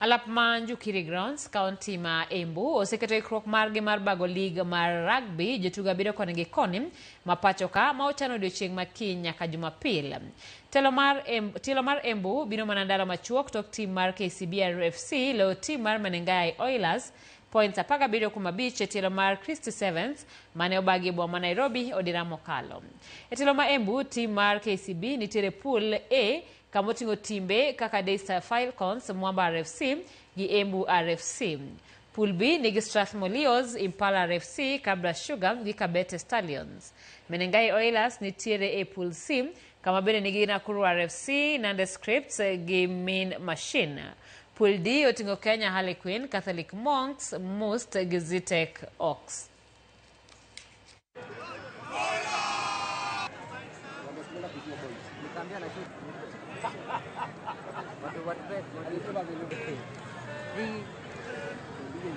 Alap manju Kiri Grounds, County ma Embu, oseketo ikruok margi mar bago league mar rugby, jotugo biro koni gi koni, mapacho ka, ma ochano odiochieng' ma kiny nyaka Jumapil. Telo mar Embu biro mana ndalo machuok tok tim mar KCB RFC, lo tim mar Menengai Oilers, points 17 e telo mar Christy Sevens, mane obagi boma Nairobi odira mokalo. E telo ma Embu, tim mar KCB nitiere pool A, kamotingo timbe kaka Daystar Falcons, Mwamba RFC gi Embu RFC. Pool B nigi Strathmore Leos, Impala RFC, Kabra Sugar gi Kabete Stallions. Menengai Oilers nitiere e Pool C, kama bende nigi Nakuru RFC, Nande Scripts gi Mean Machine. Pool D otingo Kenya Harlequin, Catholic Monks, Most gi Zitek Ox.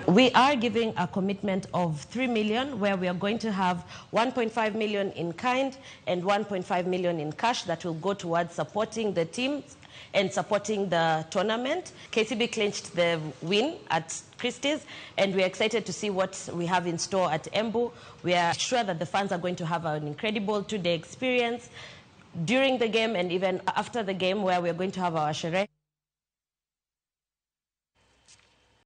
We are giving a commitment of 3 million, where we are going to have 1.5 million in kind and 1.5 million in cash that will go towards supporting the teams and supporting the tournament. KCB clinched the win at Christie's, and we're excited to see what we have in store at Embu. We are sure that the fans are going to have an incredible two-day experience during the game and even after the game, where we're going to have our sherehe.